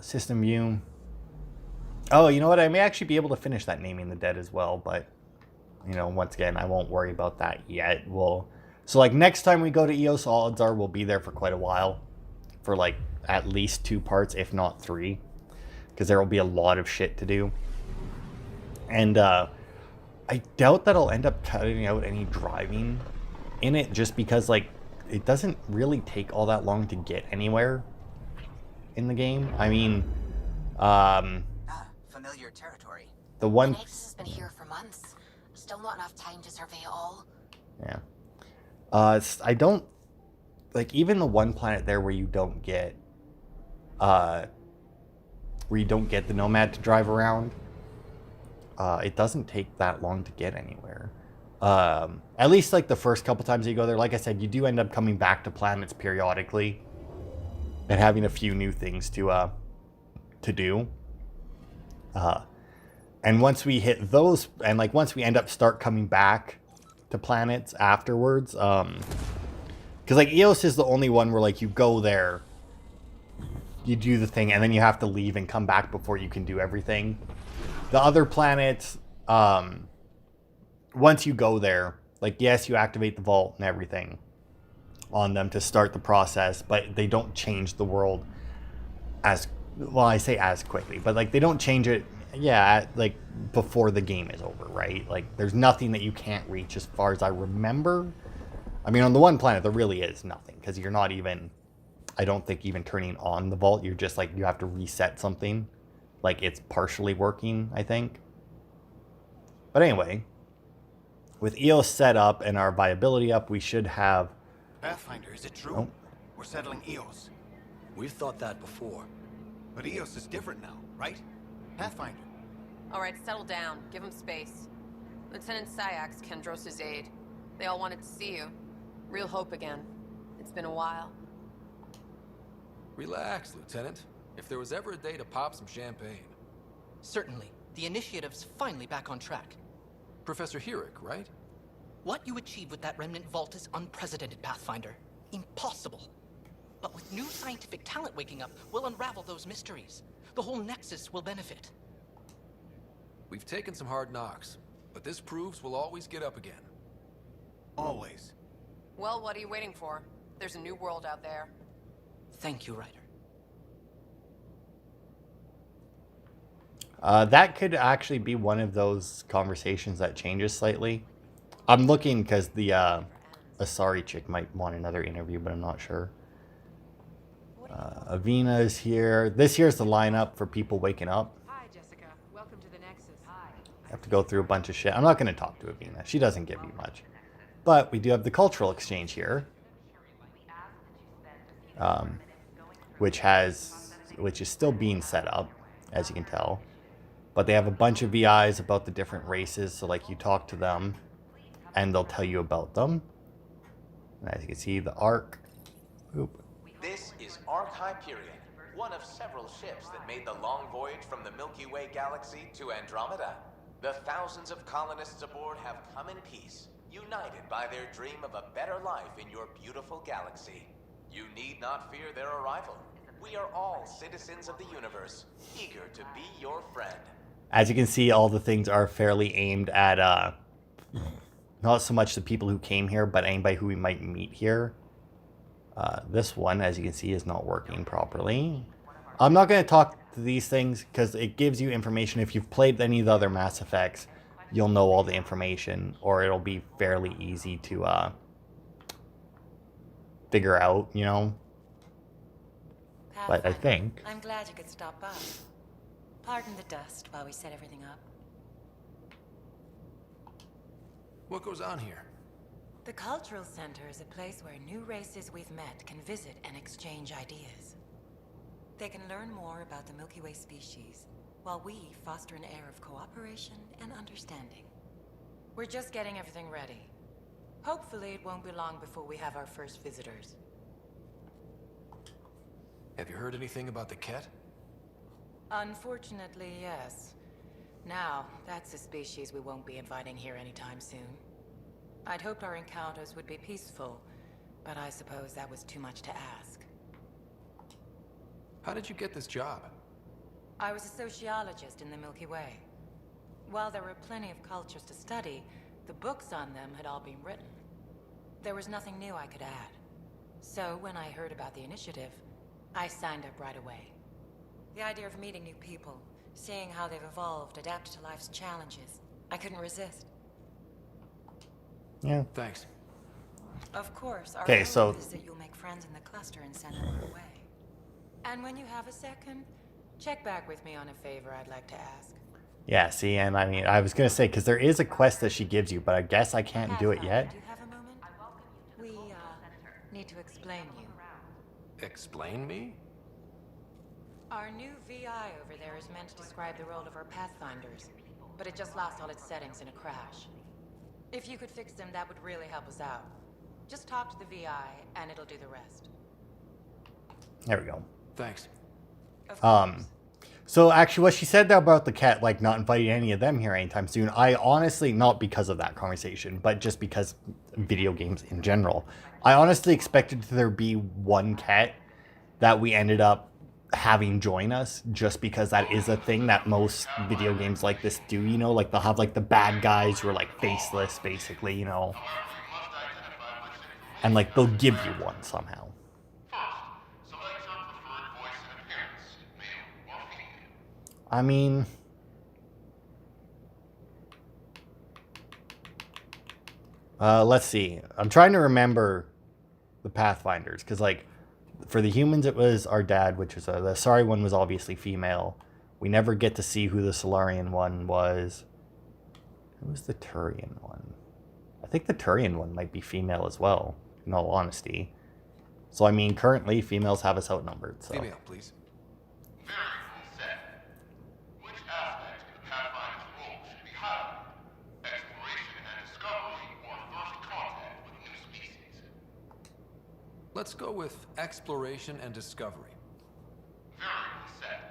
System view. Oh, you know what? I may actually be able to finish that Naming the Dead as well, but you know, once again, I won't worry about that yet. So like next time we go to EOS, odds are we'll be there for quite a while, for like at least 2 parts, if not 3, because there will be a lot of shit to do. And I doubt that I'll end up cutting out any driving in it, just because like it doesn't really take all that long to get anywhere in the game. I mean, familiar territory. the one. The Nexus has been here for months. Still not enough time to survey it all. Yeah. I don't like even the one planet there where you don't get the Nomad to drive around. It doesn't take that long to get anywhere. At least like the first couple times you go there, like I said, you do end up coming back to planets periodically and having a few new things to do. And once we hit those, and like once we start coming back to planets afterwards, because like EOS is the only one where like you go there, you do the thing, and then you have to leave and come back before you can do everything. The other planets, once you go there, like yes, you activate the vault and everything on them to start the process, but they don't change the world as well. I say as quickly, but like they don't change it. Yeah, like before the game is over, right? Like there's nothing that you can't reach as far as I remember. I mean, on the one planet there really is nothing, because you're not even, I don't think, even turning on the vault. You're just like, you have to reset something. Like it's partially working, I think. But anyway, with EOS set up and our viability up, we should have... Pathfinder, is it true? Oh. We're settling EOS. We've thought that before. But EOS is different now, right? Pathfinder. All right, settle down. Give him space. Lieutenant Sayak's Kendros' aide. They all wanted to see you. Real hope again. It's been a while. Relax, Lieutenant. If there was ever a day to pop some champagne. Certainly. The initiative's finally back on track. Professor Herrick, right? What you achieved with that remnant vault is unprecedented, Pathfinder. Impossible. But with new scientific talent waking up, we'll unravel those mysteries. The whole Nexus will benefit. We've taken some hard knocks, but this proves we'll always get up again. Always. Well, what are you waiting for? There's a new world out there. Thank you, Ryder. That could actually be one of those conversations that changes slightly. I'm looking because the Asari chick might want another interview, but I'm not sure. Avina is here. This here's the lineup for people waking up. Hi, Jessica. Welcome to the Nexus. Hi. I have to go through a bunch of shit. I'm not going to talk to Avina. She doesn't give you much. But we do have the cultural exchange here, which is still being set up, as you can tell. But they have a bunch of VIs about the different races, so like you talk to them, and they'll tell you about them. And as you can see, the Ark. Oop. This is Ark Hyperion, one of several ships that made the long voyage from the Milky Way galaxy to Andromeda. The thousands of colonists aboard have come in peace, united by their dream of a better life in your beautiful galaxy. You need not fear their arrival. We are all citizens of the universe, eager to be your friend. As you can see, all the things are fairly aimed at not so much the people who came here, but anybody who we might meet here. This one, as you can see, is not working properly. I'm not going to talk to these things because it gives you information. If you've played any of the other Mass Effects, you'll know all the information, or it'll be fairly easy to figure out, you know. But I think... I'm glad you could stop by. Pardon the dust while we set everything up. What goes on here? The Cultural Center is a place where new races we've met can visit and exchange ideas. They can learn more about the Milky Way species, while we foster an air of cooperation and understanding. We're just getting everything ready. Hopefully it won't be long before we have our first visitors. Have you heard anything about the Ket? Unfortunately, yes. Now, that's a species we won't be inviting here anytime soon. I'd hoped our encounters would be peaceful, but I suppose that was too much to ask. How did you get this job? I was a sociologist in the Milky Way. While there were plenty of cultures to study, the books on them had all been written. There was nothing new I could add. So when I heard about the initiative, I signed up right away. The idea of meeting new people, seeing how they've evolved, adapted to life's challenges, I couldn't resist. Yeah. Thanks. Of course, our Okay, hope so is that you'll make friends in the cluster and send them our way. And when you have a second, check back with me on a favor I'd like to ask. yeah, see, and I mean, I was gonna say because there is a quest that she gives you, but I guess I can't do it yet. Do you have a moment? We need to explain you. Explain me? Our new VI over there is meant to describe the role of our Pathfinders, but it just lost all its settings in a crash. If you could fix them, that would really help us out. Just talk to the VI, and it'll do the rest. There we go. Thanks. So actually what she said there about the cat, like not inviting any of them here anytime soon, I honestly, not because of that conversation, but just because video games in general, I honestly expected there be one cat that we ended up having join us, just because that is a thing that most video games like this do, you know, like they'll have like the bad guys who are like faceless basically, you know, and like they'll give you one somehow. I mean, let's see. I'm trying to remember the Pathfinders, because like for the humans it was our dad, which was the Asari one was obviously female. We never get to see who the Solarian one was. Who was the Turian one? I think the Turian one might be female as well, in all honesty. So I mean, currently females have us outnumbered. So. Female, please. Let's go with exploration and discovery. Very well said.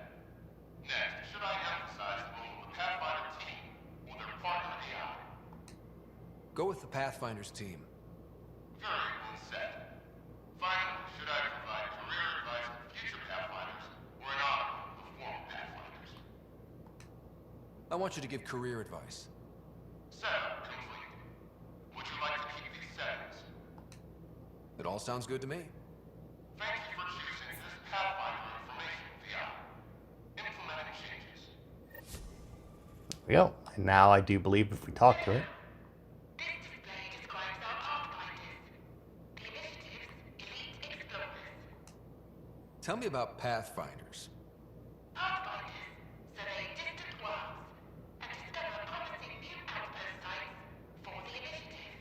Next, should I emphasize the role of the Pathfinder team or their partner AI? Go with the Pathfinders team. Very well said. Finally, should I provide career advice for future Pathfinders or an honor for the former Pathfinders? I want you to give career advice. Setup complete. Would you like to keep these settings? It all sounds good to me. Thank you for choosing this Pathfinder information VI. Implementing changes. There we go. And now I do believe if we talk to it. Tell me about Pathfinders. Pathfinders survey distant worlds and discover promising new outpost sites for the initiative.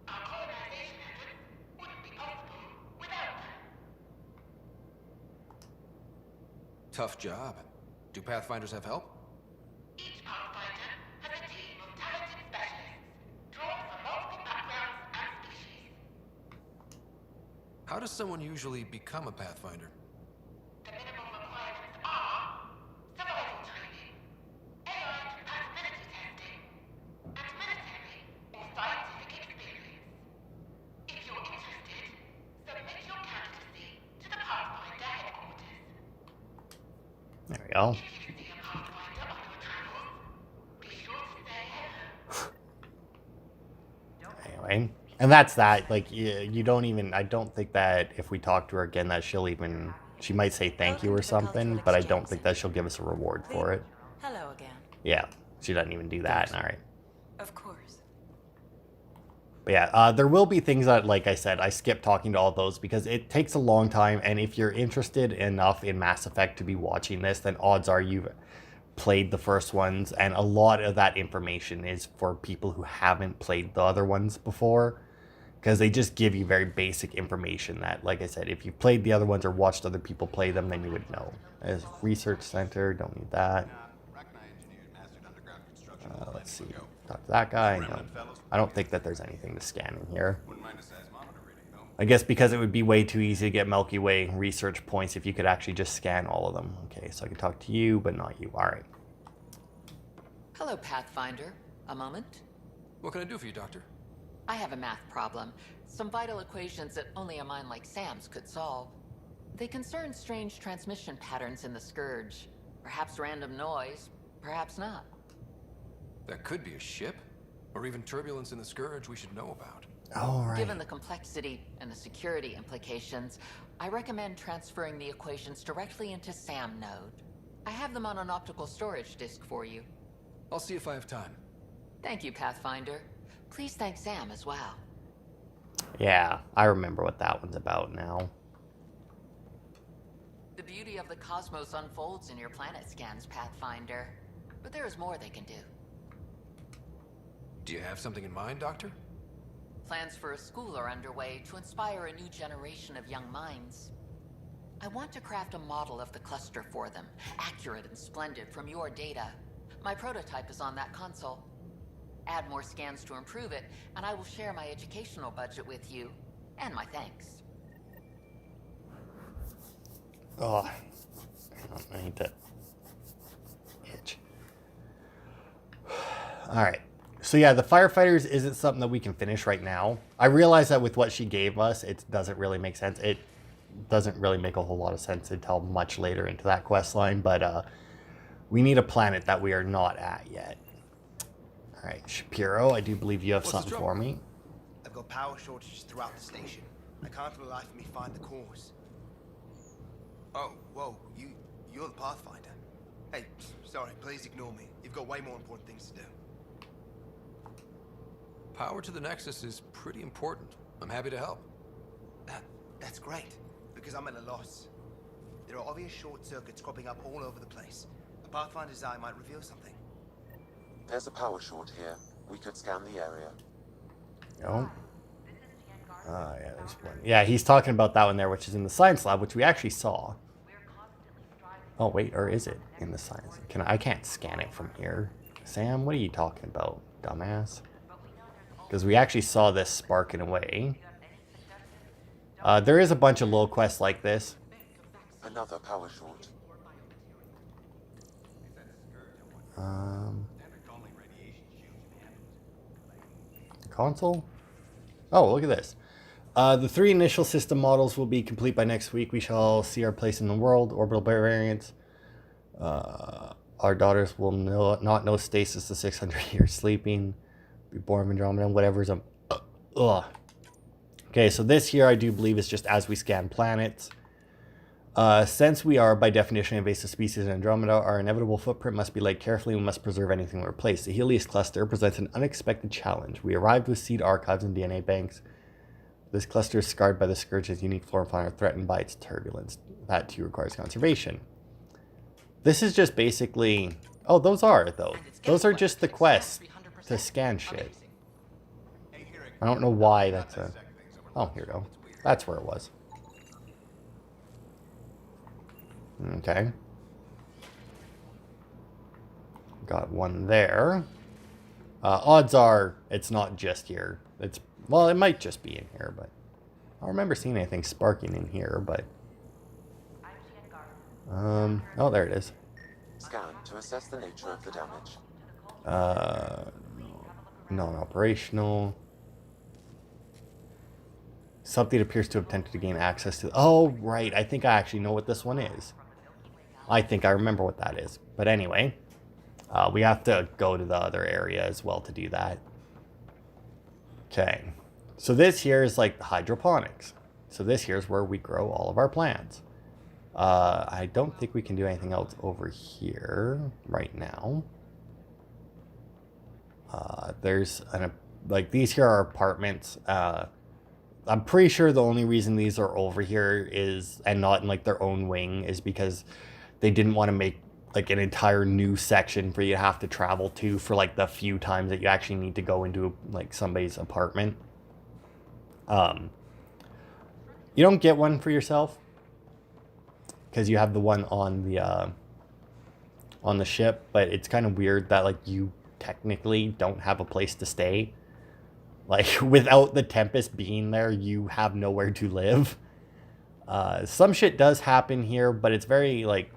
Our colonization efforts wouldn't be possible without them. Tough job. Do Pathfinders have help? Each Pathfinder has a team of talented specialists drawn from multiple backgrounds and species. How does someone usually become a Pathfinder? The minimum requirements are survival training, AI compatibility testing, and military or scientific experience. If you're interested, submit your candidacy to the Pathfinder headquarters. There we go. If you see a Pathfinder on your travels, be sure to say hello. Anyway, and that's that. Like, you don't even, I don't think that if we talk to her again that she'll even, she might say thank you or something, but I don't think that she'll give us a reward for it. Hello again. Yeah, she doesn't even do that. All right. Of course. But yeah, there will be things that, like I said, I skipped talking to all those because it takes a long time. And if you're interested enough in Mass Effect to be watching this, then odds are you've played the first ones. And a lot of that information is for people who haven't played the other ones before. Because they just give you very basic information that, like I said, if you've played the other ones or watched other people play them, then you would know. As research center, don't need that. Let's see. Talk to that guy. No. I don't think that there's anything to scan in here. I guess because it would be way too easy to get Milky Way research points if you could actually just scan all of them. Okay, so I can talk to you, but not you. All right. Hello, Pathfinder. A moment? What can I do for you, Doctor? I have a math problem. Some vital equations that only a mind like Sam's could solve. They concern strange transmission patterns in the Scourge. Perhaps random noise, perhaps not. That could be a ship, or even turbulence in the Scourge we should know about. Oh, right. Given the complexity and the security implications, I recommend transferring the equations directly into SAM node. I have them on an optical storage disk for you. I'll see if I have time. Thank you, Pathfinder. Please thank Sam as well. Yeah, I remember what that one's about now. The beauty of the cosmos unfolds in your planet scans, Pathfinder. But there is more they can do. Do you have something in mind, Doctor? Plans for a school are underway to inspire a new generation of young minds. I want to craft a model of the cluster for them, accurate and splendid from your data. My prototype is on that console. Add more scans to improve it, and I will share my educational budget with you, and my thanks. Oh, I need to itch. All right. So yeah, the firefighters isn't something that we can finish right now. I realize that with what she gave us, it doesn't really make sense. It doesn't really make a whole lot of sense until much later into that quest line, but we need a planet that we are not at yet. All right, Shapiro, I do believe you have something for me. I've got power shortages throughout the station. I can't for the life of me find the cause. Oh, whoa, you're the Pathfinder. Hey, sorry, please ignore me. You've got way more important things to do. Power to the Nexus is pretty important. I'm happy to help. That's great, because I'm at a loss. There are obvious short circuits cropping up all over the place. A Pathfinder's eye might reveal something. There's a power short here. We could scan the area. Oh. Yeah, there's one. Yeah, he's talking about that one there, which is in the science lab, which we actually saw. Oh, wait, or is it in the science? I can't scan it from here. Sam, what are you talking about, dumbass? Because we actually saw this sparking away. There is a bunch of little quests like this. Another power short. Console? Oh, look at this. The 3 initial system models will be complete by next week. We shall see our place in the world, orbital variants. Our daughters will not know stasis to 600 years sleeping. Be born of Andromeda, whatever's a... Okay, so this here I do believe is just as we scan planets. Since we are, by definition, invasive species in Andromeda, our inevitable footprint must be laid carefully and we must preserve anything we replace. The Helios cluster presents an unexpected challenge. We arrived with seed archives and DNA banks. This cluster is scarred by the Scourge's unique flora and fauna, threatened by its turbulence. That too requires conservation. This is just basically... Oh, those are, though. Those are just the quests to scan shit. I don't know why that's a... Oh, here we go. That's where it was. Okay. Got one there. Odds are it's not just here. It's... Well, it might just be in here, but... I don't remember seeing anything sparking in here, but... Oh, there it is. Scan to assess the nature of the damage. Non-operational. Something appears to have attempted to gain access to... Oh, right. I think I actually know what this one is. I think I remember what that is. But anyway, we have to go to the other area as well to do that. Okay. So this here is like the hydroponics. So this here is where we grow all of our plants. I don't think we can do anything else over here right now. There's like these here are apartments. I'm pretty sure the only reason these are over here is, and not in like their own wing, is because they didn't want to make like an entire new section for you to have to travel to for like the few times that you actually need to go into like somebody's apartment. You don't get one for yourself because you have the one on the ship, but it's kind of weird that like you technically don't have a place to stay. Like, without the Tempest being there, you have nowhere to live. Some shit does happen here, but it's very, like,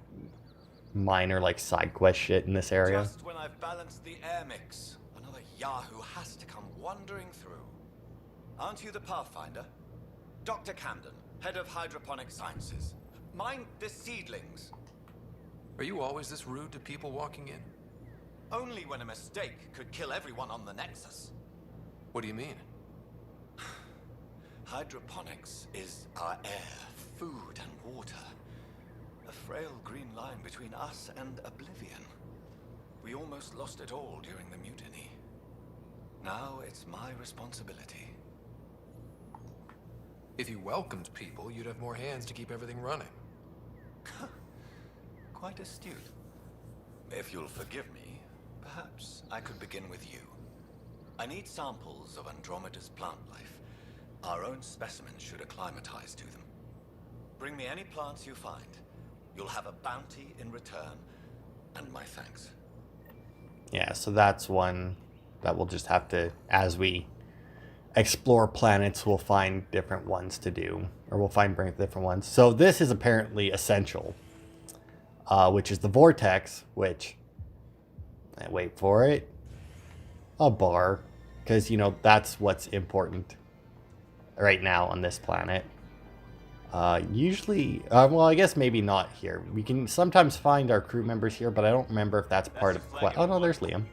minor, like, side quest shit in this area. Just when I've balanced the air mix, another Yahoo has to come wandering through. Aren't you the Pathfinder? Dr. Camden, head of hydroponic sciences. Mind the seedlings. Are you always this rude to people walking in? Only when a mistake could kill everyone on the Nexus. What do you mean? Hydroponics is our air, food, and water. A frail green line between us and oblivion. We almost lost it all during the mutiny. Now it's my responsibility. If you welcomed people, you'd have more hands to keep everything running. Quite astute. If you'll forgive me, perhaps I could begin with you. I need samples of Andromeda's plant life. Our own specimens should acclimatize to them. Bring me any plants you find. You'll have a bounty in return, and my thanks. Yeah, so that's one that we'll just have to, as we explore planets, we'll find different ones to do, or we'll find different ones. So this is apparently essential, which is the vortex, which, wait for it, a bar, because, you know, that's what's important right now on this planet. Usually, well, I guess maybe not here. We can sometimes find our crew members here, but I don't remember if that's part of quest. Oh no, there's Liam.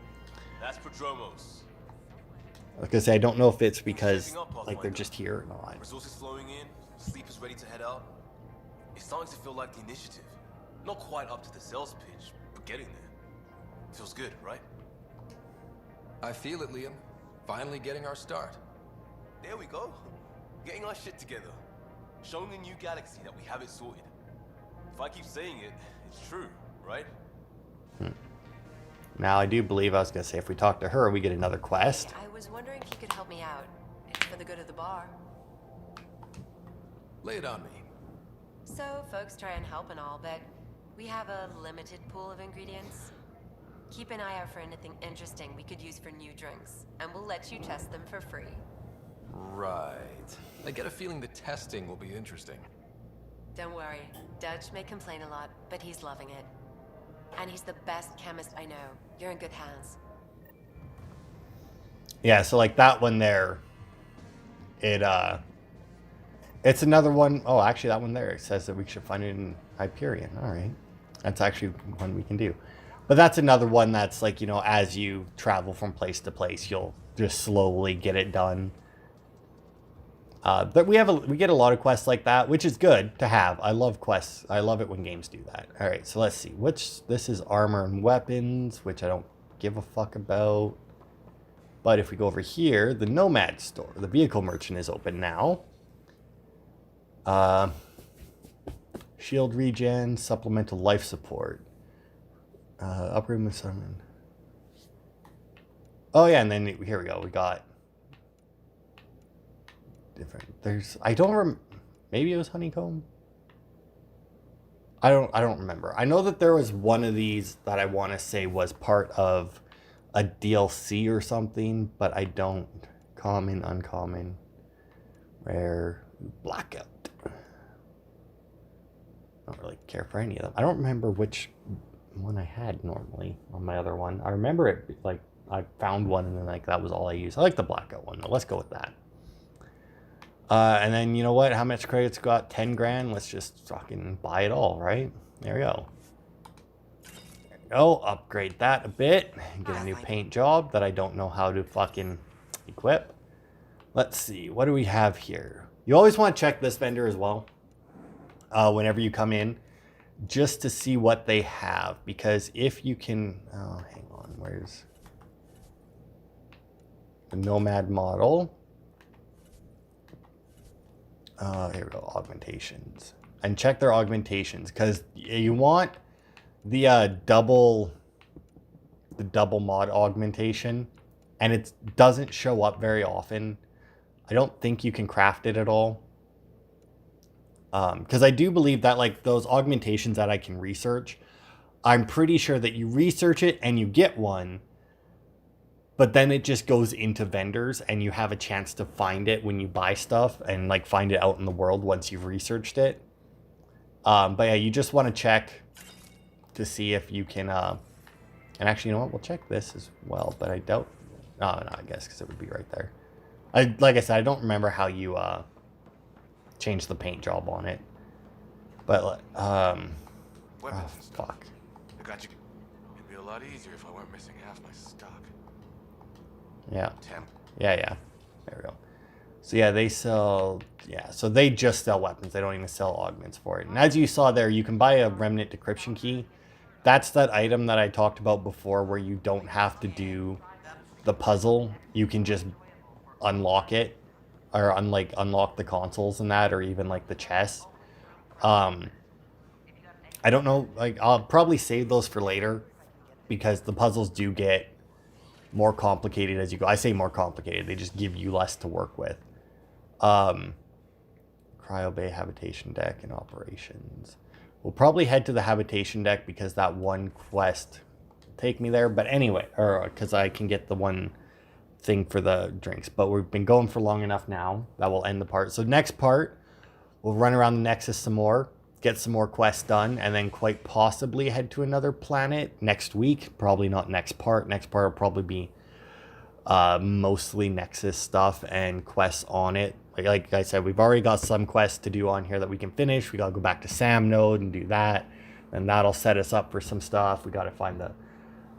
That's Prodromos. I was gonna say, I don't know if it's because like they're just here or not. Resources flowing in, sleepers ready to head out. It's starting to feel like the initiative. Not quite up to the sales pitch, but getting there. Feels good, right? I feel it, Liam. Finally getting our start. There we go. Getting our shit together. Showing the new galaxy that we have it sorted. If I keep saying it, it's true, right? Now, I do believe I was going to say if we talk to her, we get another quest. I was wondering if you could help me out. It's for the good of the bar. Lay it on me. So, folks try and help and all, but we have a limited pool of ingredients. Keep an eye out for anything interesting we could use for new drinks, and we'll let you test them for free. Right. I get a feeling the testing will be interesting. Don't worry. Dutch may complain a lot, but he's loving it. And he's the best chemist I know. You're in good hands. Yeah, so like that one there, it's another one. Oh, actually that one there, it says that we should find it in Hyperion. All right. That's actually one we can do. But that's another one that's like, you know, as you travel from place to place, you'll just slowly get it done. But we get a lot of quests like that, which is good to have. I love quests. I love it when games do that. All right, so let's see. This is armor and weapons, which I don't give a fuck about. But if we go over here, the Nomad store, the vehicle merchant is open now. Shield regen, supplemental life support. Upgrade with summon. Oh yeah, and then here we go. We got different. I don't maybe it was honeycomb. I don't remember. I know that there was one of these that I want to say was part of a DLC or something, but I don't. Common, uncommon, rare, blackout. I don't really care for any of them. I don't remember which one I had normally on my other one. I remember it like I found one and then like that was all I used. I like the blackout one though. Let's go with that. And then you know what? How much credits got? 10 grand. Let's just fucking buy it all, right? There we go. Upgrade that a bit. Get a new paint job that I don't know how to fucking equip. Let's see. What do we have here? You always want to check this vendor as well. Whenever you come in, just to see what they have, because if you can, oh, hang on, where's the Nomad model? Here we go, augmentations, and check their augmentations, because you want the double mod augmentation, and it doesn't show up very often. I don't think you can craft it at all. Because I do believe that like those augmentations that I can research, I'm pretty sure that you research it and you get one, but then it just goes into vendors and you have a chance to find it when you buy stuff and like find it out in the world once you've researched it. But yeah, you just want to check to see if you can, and actually, you know what? We'll check this as well, but I doubt, no, I guess because it would be right there. Like I said, I don't remember how you changed the paint job on it. But Weapons oh, and stuff. fuck. I got you. It'd be a lot easier if I weren't missing half my stock. Yeah. Temp. Yeah. There we go. So yeah, they sell, so they just sell weapons. They don't even sell augments for it. And as you saw there, you can buy a remnant decryption key. That's that item that I talked about before where you don't have to do the puzzle. You can just unlock it or unlock the consoles and that, or even like the chests. I don't know, like I'll probably save those for later because the puzzles do get more complicated as you go. I say more complicated. They just give you less to work with. Cryo Bay habitation deck and operations. We'll probably head to the habitation deck because that one quest will take me there. But anyway, or because I can get the one thing for the drinks. But we've been going for long enough now. That will end the part. So next part, we'll run around the Nexus some more, get some more quests done, and then quite possibly head to another planet next week. Probably not next part. Next part will probably be mostly Nexus stuff and quests on it. Like I said, we've already got some quests to do on here that we can finish. We gotta go back to Sam Node and do that, and that'll set us up for some stuff. We gotta find the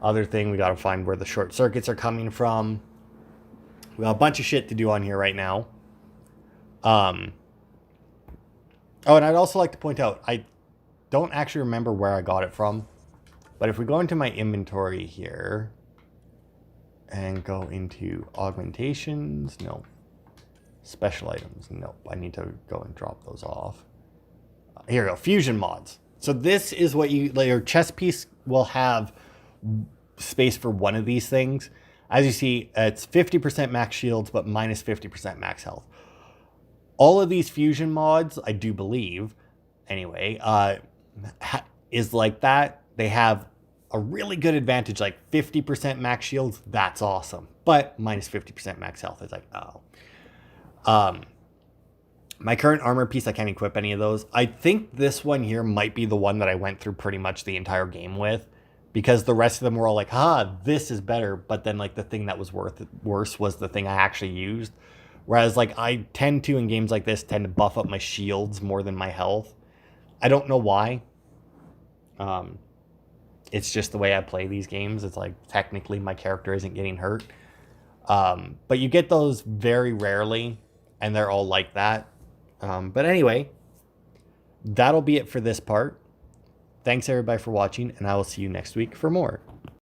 other thing. We gotta find where the short circuits are coming from. We got a bunch of shit to do on here right now. Oh, and I'd also like to point out, I don't actually remember where I got it from, but if we go into my inventory here and go into augmentations, no. Special items, nope. I need to go and drop those off. Here we go, fusion mods. So this is what your chest piece will have space for one of these things. As you see, it's 50% max shields, but minus 50% max health. All of these fusion mods, I do believe, anyway, is like that. They have a really good advantage, like 50% max shields. That's awesome. But minus 50% max health is like, oh. My current armor piece, I can't equip any of those. I think this one here might be the one that I went through pretty much the entire game with, because the rest of them were all like, this is better. But then like the thing that was worse was the thing I actually used. Whereas like I tend to, in games like this, tend to buff up my shields more than my health. I don't know why. It's just the way I play these games. It's like technically my character isn't getting hurt. But you get those very rarely, and they're all like that. But anyway, that'll be it for this part. Thanks everybody for watching, and I will see you next week for more.